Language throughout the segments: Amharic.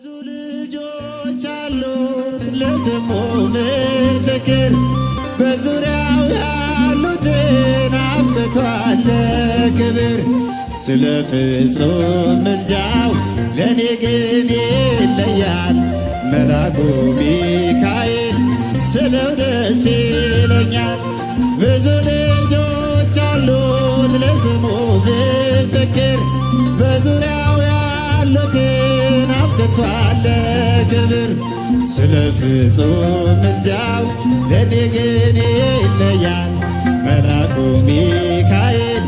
ብዙ ልጆች አሉት ለስሙ ምስክር፣ በዙሪያው ያሉትን አብቅቷል ክብር። ስለ ፍጹም ምልጃው ለእኔ ግን ይለያል፣ መልአኩ ሚካኤል ስለው ደስ ይለኛል። ብዙ ልጆች አሉት ለስሙ ምስክር፣ በዙሪያው ያሉትን አብቅቷል ክብር። ስለ ፍጹም ምልጃው ለእኔ ግን ይለያል፣ መልአኩ ሚካኤል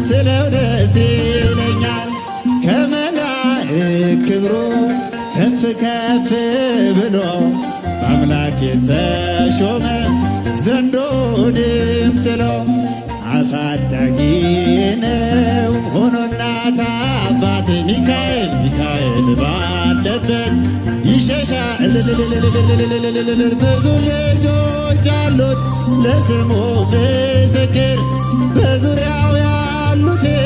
ስለው ደስ ይለኛል። ከመላእክት ክብሩ ከፍ ከፍ ብሎ በአምላክ የተሾመ ዘንዶንም ጥሎ አሳዳጊ ነው ሆኖ እናት አባት ሚካኤል ባለበት ይሸሻል። ብዙ ልጆች አሉት ለስሙ ምስክር፣ በዙሪያው ያሉትን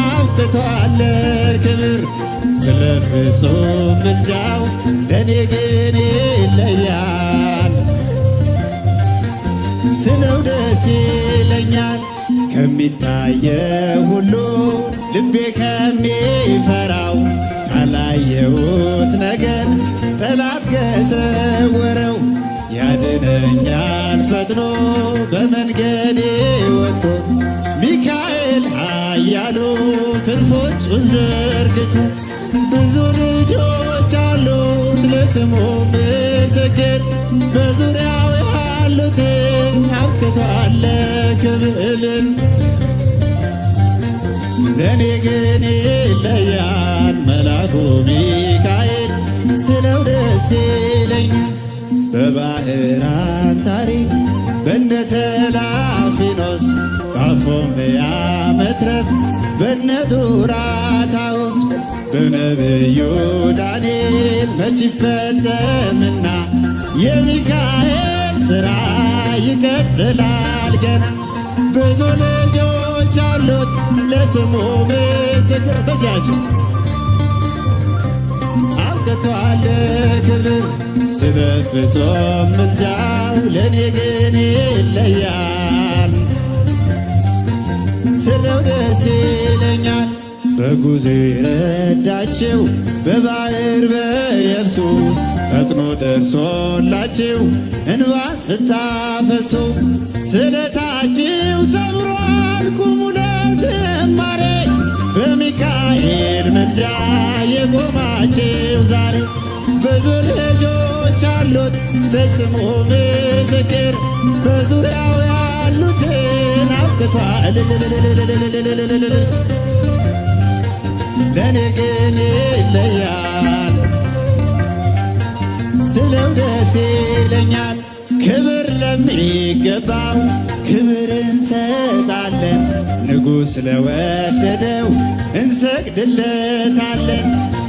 አብቅቷል ክብር። ስለ ፍጹም ምልጃው ለእኔ ግን ይለያል፣ ስለው ደስ ይለኛል። ከሚታየው ሁሉ ልቤ ከሚፈራው ካላየሁት ነገር ጠላት ከሰወረው ያድነኛል ፈጥኖ በመንገዴ ወጥቶ ሚካኤል ኃያሉ ክንፎቹን ዘርግቶ። ብዙ ልጆች አሉት ለስሙ ምስክር፣ በዙሪያው ያሉትን አብቅቷል ክብርን። ለእኔ ግን ይለያል፣ መልአኩ ሚካኤል ስለው ደስ ይለኛል። በባሕራን ታሪክ በእነ ተላፊኖስ በአፎምያ መትረፍ በእነ ዱራታውስ በነቢዩ ዳንኤል መች ይፈጸምና የሚካኤል ሥራ ይቀጥላል ገና። ብዙ ልጆች አሉት ለስሙ ምስክር፣ በጃችሁ አብቅቷል ክብር። ስለ ፍጹም ምልጃው ለእኔ ግን ይለያል፣ ስለው ደስ ይለኛል። በጉዞ ረዳችው በባሕር በየብሱ ፈጥኖ ደርሶላችሁ እንባን ስታፈሱ። ስለታችሁ ሰብሯል ቁሙ ለዝማሬ፣ በሚካኤል ምልጃ የቆማችሁ ዛሬ። ብዙ ልጆች አሉት ለስሙ ምስክር፣ በዙሪያው ያሉትን አብቅቷል ለእኔ ግን ይለያል፣ ስለው ደስ ይለኛል። ክብር ለሚገባው ክብር እንሰጣለን፣ ንጉሥ ለወደደው እንሰግድለታለን።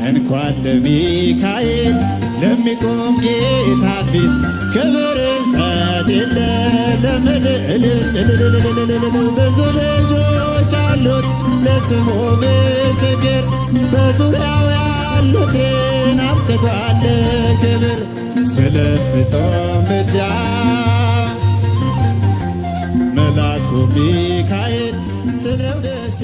እንኳን ለሚካኤል ለሚቆም ጌታ ፊት ክብር እንሰጥ የለ ለምልዕል። ብዙ ልጆች አሉት ለስሙ ምስክር፣ በዙሪያው ያሉትን አብቅቷል ክብር። ስለ ፍጹም ምልጃ መልአኩ ሚካኤል ስለው ደስ